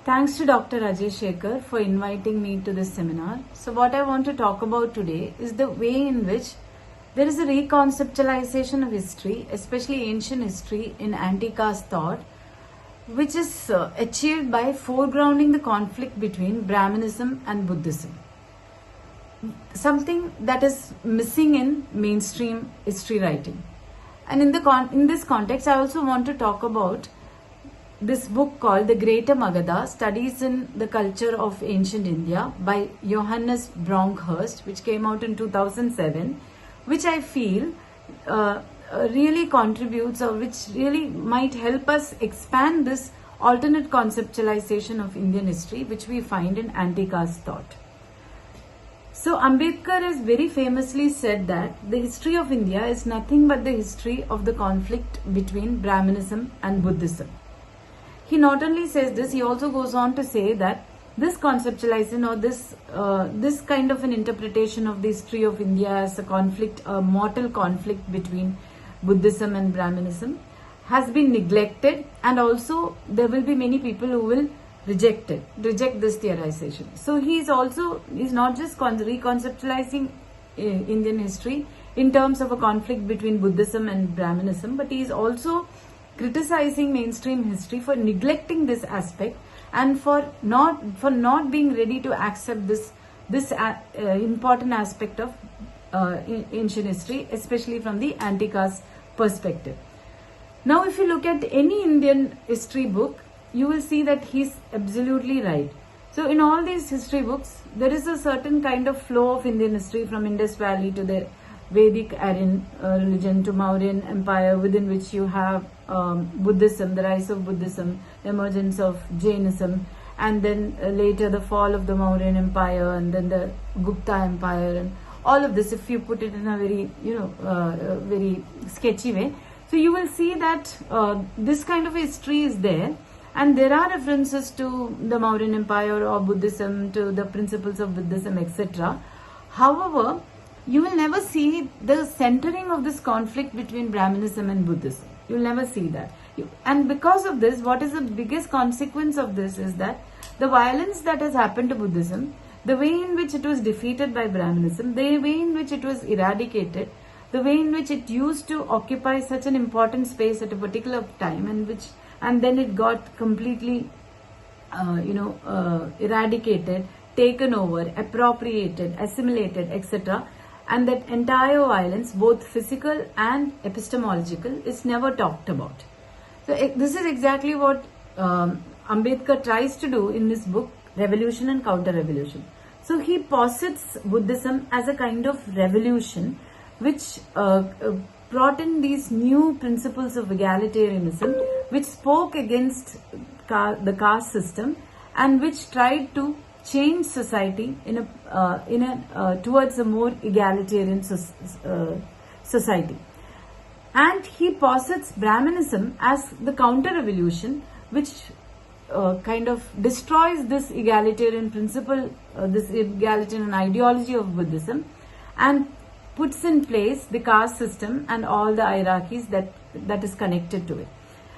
Thanks to Dr. Ajay Shekhar for inviting me to this seminar. So what I want to talk about today is the way in which there is a reconceptualization of history, especially ancient history in anti-caste thought, which is achieved by foregrounding the conflict between Brahmanism and Buddhism. Something that is missing in mainstream history writing. And in this context, I also want to talk about this book called The Greater Magadha, Studies in the Culture of Ancient India by Johannes Bronkhorst, which came out in 2007, which I feel really contributes or which really might help us expand this alternate conceptualization of Indian history, which we find in anti-caste thought. So Ambedkar has very famously said that the history of India is nothing but the history of the conflict between Brahmanism and Buddhism. He not only says this, he also goes on to say that this conceptualization or this kind of an interpretation of the history of India as a conflict, a mortal conflict between Buddhism and Brahmanism has been neglected, and also there will be many people who will reject this theorization. So he's not just reconceptualizing Indian history in terms of a conflict between Buddhism and Brahmanism, but he is also criticizing mainstream history for neglecting this aspect and for not being ready to accept this important aspect of ancient history, especially from the anti-caste perspective. Now, if you look at any Indian history book, you will see that he's absolutely right. So in all these history books, there is a certain kind of flow of Indian history from Indus Valley to the Vedic Aryan religion to Mauryan Empire, within which you have Buddhism, the rise of Buddhism, the emergence of Jainism, and then later the fall of the Mauryan Empire, and then the Gupta Empire, and all of this, if you put it in a very, very sketchy way. So you will see that this kind of history is there, and there are references to the Mauryan Empire or Buddhism, to the principles of Buddhism, etc. However, you will never see the centering of this conflict between Brahmanism and Buddhism. You will never see that. And because of this, what is the biggest consequence of this is that the violence that has happened to Buddhism, the way in which it was defeated by Brahmanism, the way in which it was eradicated, the way in which it used to occupy such an important space at a particular time, and then it got completely, eradicated, taken over, appropriated, assimilated, etc. And that entire violence, both physical and epistemological, is never talked about. So this is exactly what Ambedkar tries to do in this book, Revolution and Counter-Revolution. So he posits Buddhism as a kind of revolution which brought in these new principles of egalitarianism, which spoke against the caste system and which tried to change society towards a more egalitarian society. And he posits Brahmanism as the counter-revolution, which kind of destroys this egalitarian principle, this egalitarian ideology of Buddhism, and puts in place the caste system and all the hierarchies that is connected to it.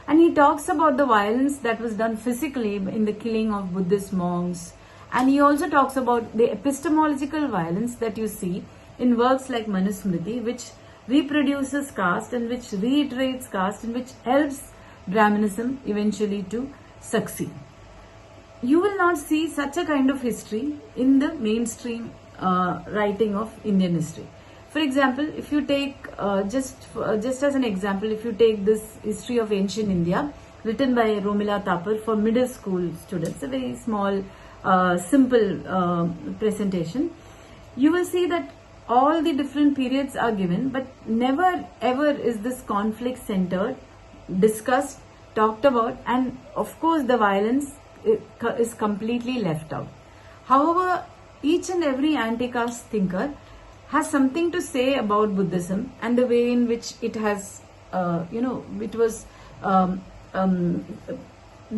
And he talks about the violence that was done physically in the killing of Buddhist monks. And he also talks about the epistemological violence that you see in works like Manusmriti, which reproduces caste and which reiterates caste and which helps Brahmanism eventually to succeed. You will not see such a kind of history in the mainstream writing of Indian history. For example, if you take, just as an example, if you take this history of ancient India written by Rowena for middle school students, a very small simple presentation, you will see that all the different periods are given, but never ever is this conflict centered, discussed, talked about, and of course the violence is completely left out. However, each and every anti-caste thinker has something to say about Buddhism and the way in which it has, it was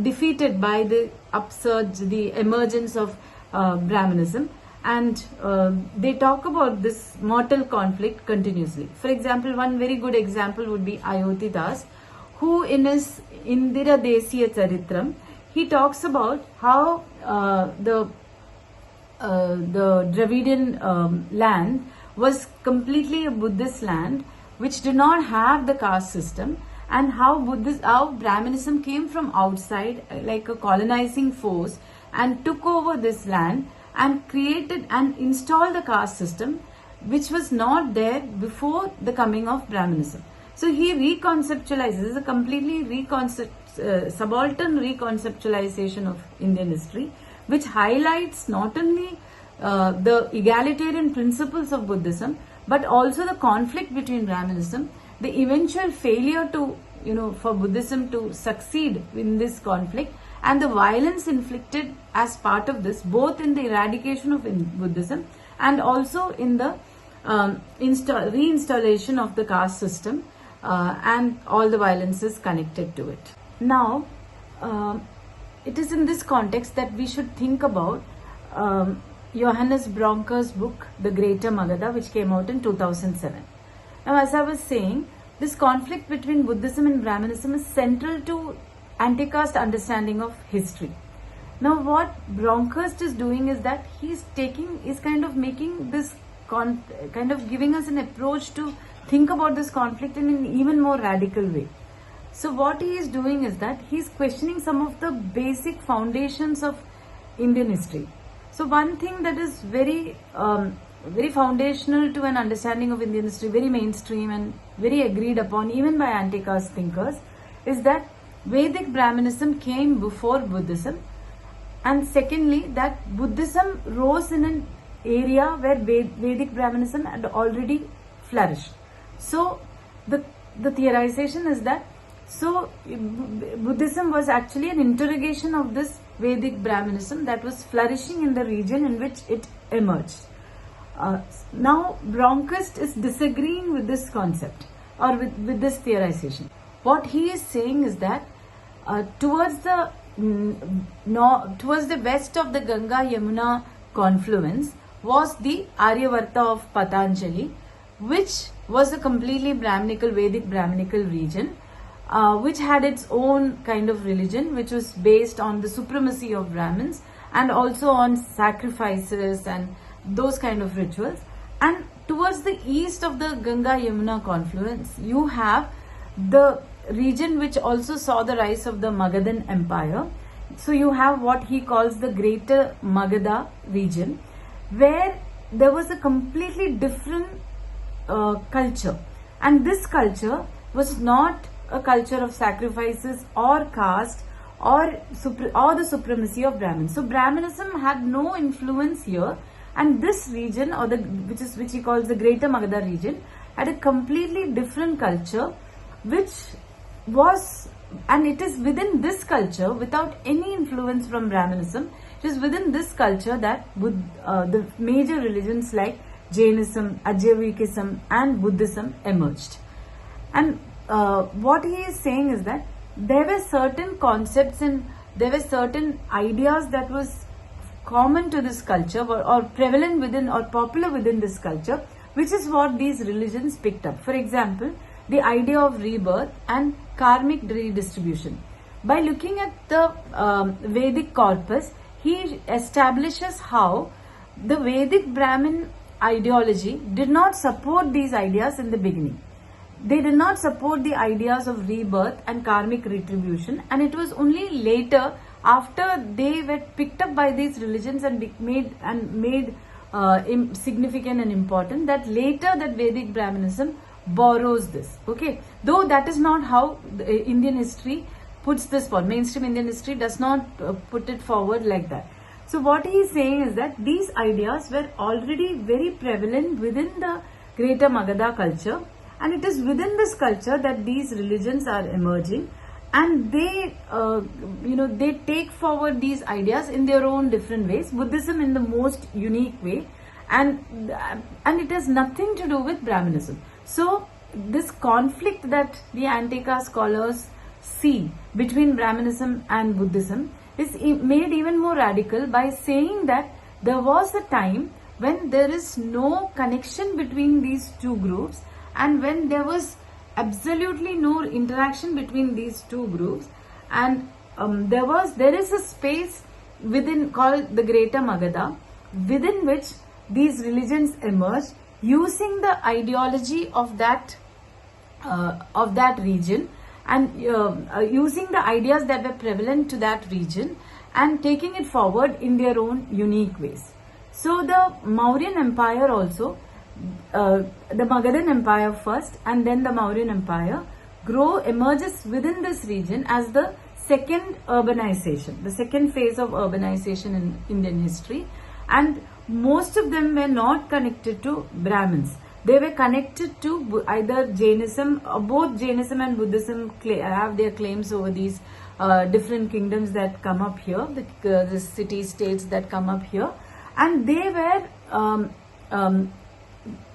defeated by the upsurge, the emergence of Brahmanism, and they talk about this mortal conflict continuously. For example, one very good example would be Ayodhya Das, who in his Indira Desiya Charitram, he talks about how the Dravidian land was completely a Buddhist land which did not have the caste system, and how Brahmanism came from outside like a colonizing force and took over this land and created and installed the caste system which was not there before the coming of Brahmanism. So he reconceptualizes a completely subaltern reconceptualization of Indian history, which highlights not only the egalitarian principles of Buddhism, but also the conflict between Brahmanism, the eventual failure to, for Buddhism to succeed in this conflict, and the violence inflicted as part of this, both in the eradication of Buddhism and also in the reinstallation of the caste system and all the violences connected to it. Now, it is in this context that we should think about Johannes Bronker's book, The Greater Magadha, which came out in 2007. Now, as I was saying, this conflict between Buddhism and Brahmanism is central to anti-caste understanding of history. Now, what Bronkhurst is doing is that he's kind of making this kind of giving us an approach to think about this conflict in an even more radical way. So what he is doing is that he's questioning some of the basic foundations of Indian history. So one thing that is very foundational to an understanding of Indian history, very mainstream and very agreed upon even by anti-caste thinkers, is that Vedic Brahmanism came before Buddhism, and secondly that Buddhism rose in an area where Vedic Brahmanism had already flourished. So the theorization is that Buddhism was actually an interrogation of this Vedic Brahmanism that was flourishing in the region in which it emerged. Now Bronkhurst is disagreeing with this concept or with this theorization. What he is saying is that towards the west of the Ganga Yamuna confluence was the Aryavarta of Patanjali, which was a completely Vedic Brahminical region, which had its own kind of religion, which was based on the supremacy of Brahmins and also on sacrifices and those kind of rituals. And towards the east of the Ganga Yamuna confluence, you have the region which also saw the rise of the Magadhan Empire. So you have what he calls the Greater Magadha region, where there was a completely different culture, and this culture was not a culture of sacrifices or caste or the supremacy of Brahmins. So Brahmanism had no influence here, and this region, or which he calls the Greater Magadha region, had a completely different culture, which was, and it is within this culture, without any influence from Brahmanism, it is within this culture that the major religions like Jainism, Ajaivikism and Buddhism emerged. And what he is saying is that there were certain concepts and there were certain ideas that was common to this culture or prevalent within or popular within this culture, which is what these religions picked up. For example, the idea of rebirth and karmic redistribution. By looking at the Vedic corpus, he establishes how the Vedic Brahmin ideology did not support these ideas in the beginning. They did not support the ideas of rebirth and karmic retribution, and it was only later, after they were picked up by these religions and made significant and important, that later that Vedic Brahmanism borrows this. Okay, though that is not how the Indian history puts this forward. Mainstream Indian history does not put it forward like that. So what he is saying is that these ideas were already very prevalent within the Greater Magadha culture, and it is within this culture that these religions are emerging, and they they take forward these ideas in their own different ways. Buddhism in the most unique way, and it has nothing to do with Brahmanism. So this conflict that the anti-caste scholars see between Brahmanism and Buddhism is made even more radical by saying that there was a time when there is no connection between these two groups, and when there was absolutely no interaction between these two groups, and there is a space within called the Greater Magadha, within which these religions emerged using the ideology of that region, and using the ideas that were prevalent to that region and taking it forward in their own unique ways. So the Mauryan Empire also, the Magadhan Empire first and then the Mauryan Empire emerges within this region as the second urbanization, the second phase of urbanization in Indian history. And most of them were not connected to Brahmins. They were connected to either Jainism, both Jainism and Buddhism have their claims over these different kingdoms that come up here, the city-states that come up here. And they were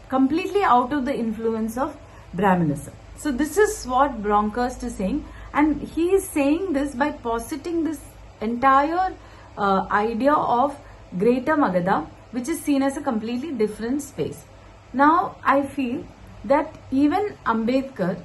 completely out of the influence of Brahminism. So this is what Bronkhorst is saying, and he is saying this by positing this entire idea of Greater Magadha, which is seen as a completely different space. Now, I feel that even Ambedkar,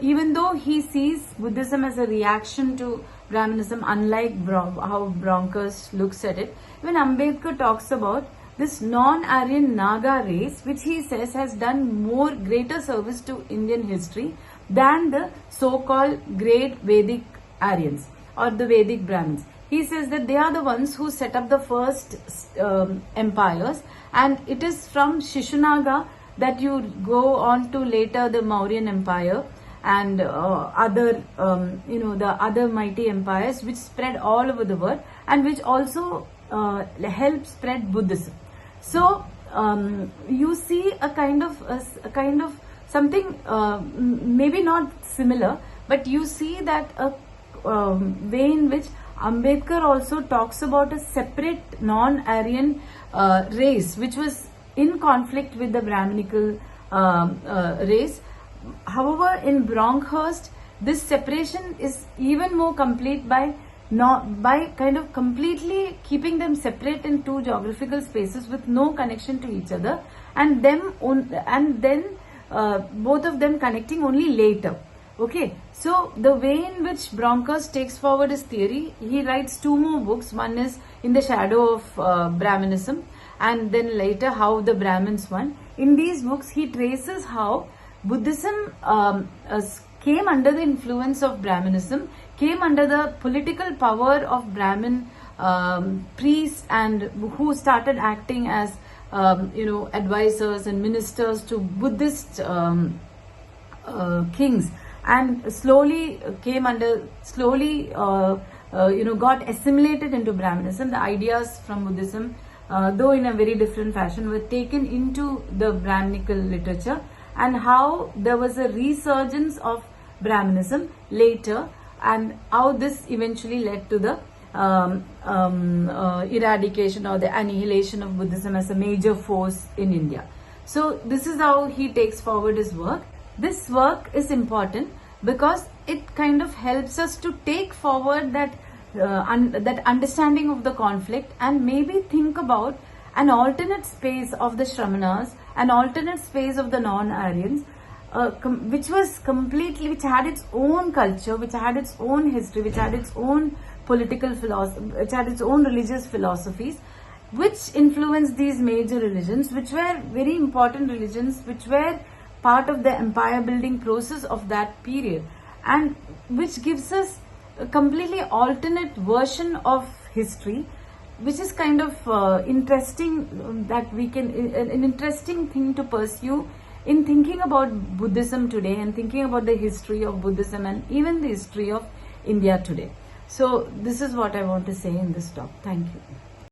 even though he sees Buddhism as a reaction to Brahminism, unlike how Bronkhorst looks at it, even Ambedkar talks about this non-Aryan Naga race, which he says has done greater service to Indian history than the so-called great Vedic Aryans or the Vedic Brahmins. He says that they are the ones who set up the first empires, and it is from Shishunaga that you go on to later the Mauryan Empire and other, the other mighty empires which spread all over the world and which also helped spread Buddhism. So you see a kind of something maybe not similar, but you see that a way in which Ambedkar also talks about a separate non-Aryan race which was in conflict with the Brahminical race. However, in Bronkhorst, this separation is even more complete by kind of completely keeping them separate in two geographical spaces with no connection to each other, and then both of them connecting only later. Okay, so the way in which Bronkhorst takes forward his theory, he writes two more books. One is In the Shadow of Brahminism, and then later How the Brahmins Won. In these books, he traces how Buddhism came under the influence of Brahminism, came under the political power of Brahmin priests, and who started acting as advisors and ministers to Buddhist kings, and slowly got assimilated into Brahminism. The ideas from Buddhism, though in a very different fashion, were taken into the Brahminical literature, and how there was a resurgence of Brahminism later, and how this eventually led to the eradication or the annihilation of Buddhism as a major force in India. So this is how he takes forward his work. This work is important because it kind of helps us to take forward that understanding of the conflict, and maybe think about an alternate space of the Shramanas, an alternate space of the non-Aryans, which had its own culture, which had its own history, which had its own political philosophy, which had its own religious philosophies, which influenced these major religions, which were very important religions, which were part of the empire building process of that period, and which gives us a completely alternate version of history, which is kind of interesting, that we can, an interesting thing to pursue in thinking about Buddhism today and thinking about the history of Buddhism and even the history of India today. So this is what I want to say in this talk. Thank you.